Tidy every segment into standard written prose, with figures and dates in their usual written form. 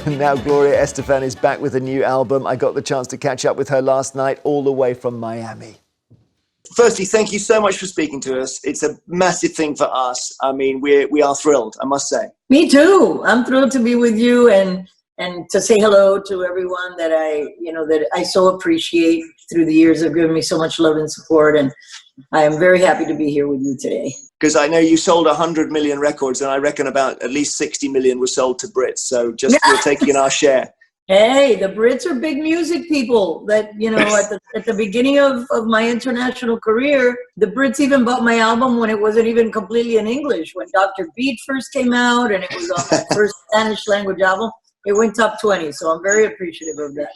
Now Gloria Estefan is back with a new album. I got the chance to catch up with her last night all the way from Miami. Firstly, thank you so much for speaking to us. It's a massive thing for us. I mean, we are thrilled, I must say. Me too. I'm thrilled to be with you and to say hello to everyone that I so appreciate through the years. Have given me so much love and support, and I am very happy to be here with you today. Because I know you sold 100 million records, and I reckon about at least 60 million were sold to Brits. So just we're taking our share. Hey, the Brits are big music people. That at the beginning of my international career, the Brits even bought my album when it wasn't even completely in English. When Dr. Beat first came out, and it was on my first Spanish language album, it went top 20. So I'm very appreciative of that.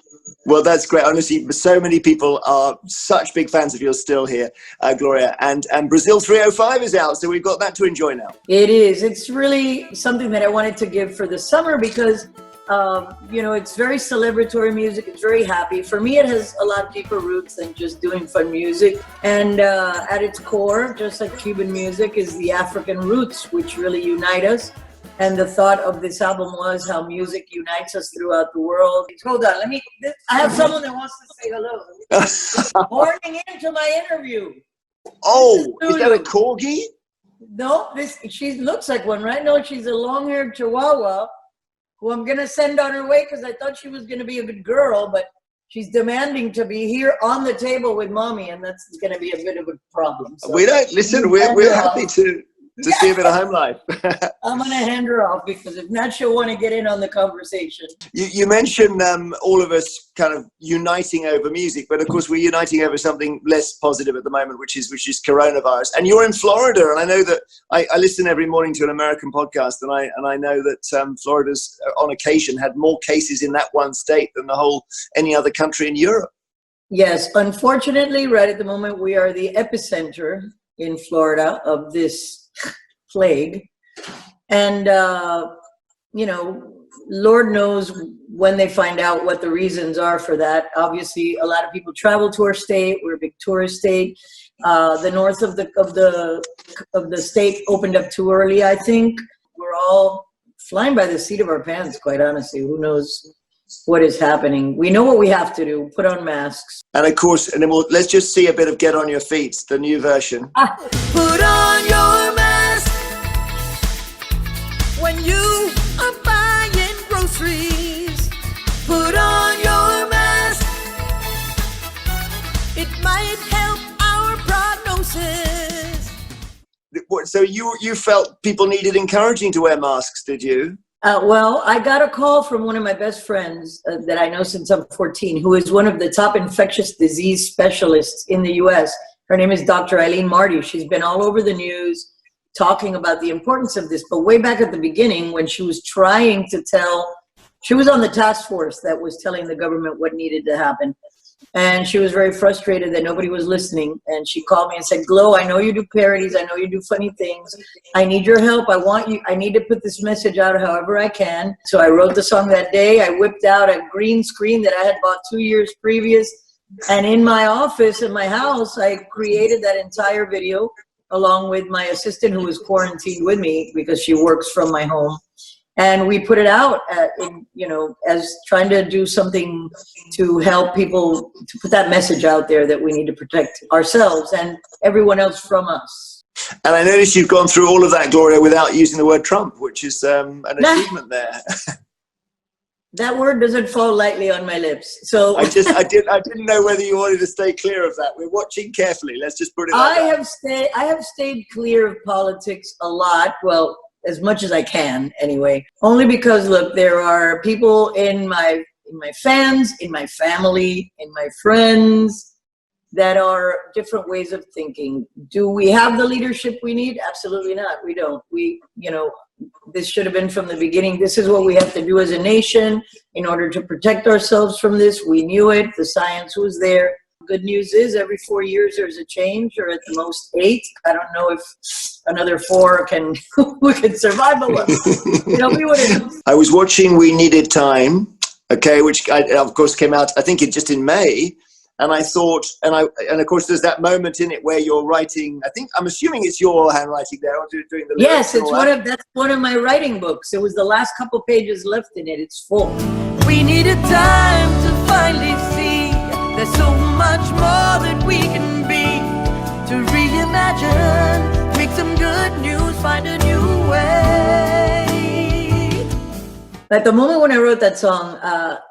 Well, that's great. Honestly, so many people are such big fans of yours still here, Gloria. And Brazil 305 is out, so we've got that to enjoy now. It is. It's really something that I wanted to give for the summer because, it's very celebratory music. It's very happy. For me, it has a lot deeper roots than just doing fun music. And at its core, just like Cuban music, is the African roots, which really unite us. And the thought of this album was how music unites us throughout the world. Hold on, I have someone that wants to say hello. Morning into my interview. Oh, is that a corgi? No, she looks like one, right? No, she's a long-haired Chihuahua who I'm going to send on her way because I thought she was going to be a good girl, but she's demanding to be here on the table with mommy, and that's going to be a bit of a problem. So we don't, listen, we're happy to see a bit of home life. I'm going to hand her off because if not, she'll want to get in on the conversation. You mentioned all of us kind of uniting over music, but of course we're uniting over something less positive at the moment, which is coronavirus. And you're in Florida, and I know that I listen every morning to an American podcast, and I know that Florida's on occasion had more cases in that one state than any other country in Europe. Yes, unfortunately, right at the moment we are the epicenter in Florida of this plague, and Lord knows when they find out what the reasons are for that. Obviously, a lot of people travel to our state. We're a big tourist state. The north of the state opened up too early. I think we're all flying by the seat of our pants. Quite honestly, who knows what is happening? We know what we have to do: put on masks. And of course, and then let's just see a bit of "Get on Your Feet," the new version. Put on your mask when you are buying groceries. Put on your mask. It might help our prognosis. So you felt people needed encouraging to wear masks, did you? Well, I got a call from one of my best friends that I know since I'm 14, who is one of the top infectious disease specialists in the U.S. Her name is Dr. Eileen Marty. She's been all over the news talking about the importance of this. But way back at the beginning, when she was trying to she was on the task force that was telling the government what needed to happen. And she was very frustrated that nobody was listening. And she called me and said, Glo, I know you do parodies. I know you do funny things. I need your help. I need to put this message out however I can. So I wrote the song that day. I whipped out a green screen that I had bought 2 years previous. And in my office, in my house, I created that entire video along with my assistant who was quarantined with me because she works from my home. And we put it out as trying to do something to help people, to put that message out there that we need to protect ourselves and everyone else from us. And I noticed you've gone through all of that, Gloria, without using the word Trump, which is an achievement there. That word doesn't fall lightly on my lips. So I didn't know whether you wanted to stay clear of that. We're watching carefully. Let's just put it like that. I have stayed clear of politics a lot. Well, as much as I can anyway, only because look, there are people in my fans, in my family, in my friends that are different ways of thinking. Do we have the leadership we need? Absolutely not. We don't. This should have been from the beginning. This is what we have to do as a nation in order to protect ourselves from this. We knew it. The science was there. Good news is every 4 years there's a change, or at the most 8. I don't know if another 4 we can survive, but we wouldn't. I was watching We Needed Time, okay, which of course came out, I think just in May. And I thought, and of course, there's that moment in it where you're writing. I'm assuming it's your handwriting there, or doing the lyrics. Yes, that's one of my writing books. It was the last couple pages left in it. It's full. We needed time to finally see there's so much more that we can be. To reimagine, make some good news, find a new way. At the moment when I wrote that song,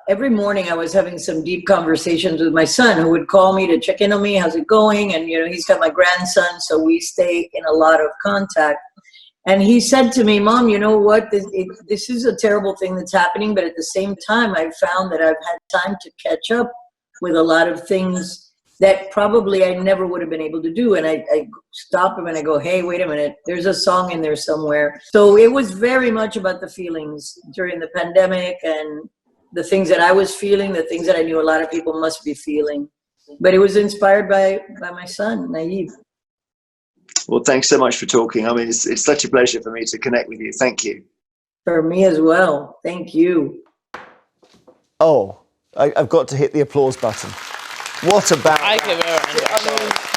every morning I was having some deep conversations with my son, who would call me to check in on me, how's it going? And, he's got my grandson, so we stay in a lot of contact. And he said to me, Mom, you know what? This is a terrible thing that's happening, but at the same time, I've found that I've had time to catch up with a lot of things that probably I never would have been able to do. And I stop him and I go, hey, wait a minute, there's a song in there somewhere. So it was very much about the feelings during the pandemic and the things that I was feeling, the things that I knew a lot of people must be feeling. But it was inspired by my son, Naive. Well, thanks so much for talking. I mean, it's such a pleasure for me to connect with you. Thank you. For me as well. Thank you. Oh, I've got to hit the applause button. What about I give her a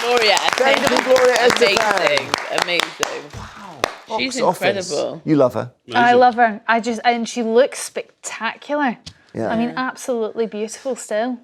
Gloria. Thank you, Gloria Estefan. Amazing. Wow. She's Box incredible. Office. You love her. I love her. And she looks spectacular. Yeah. I mean, absolutely beautiful still.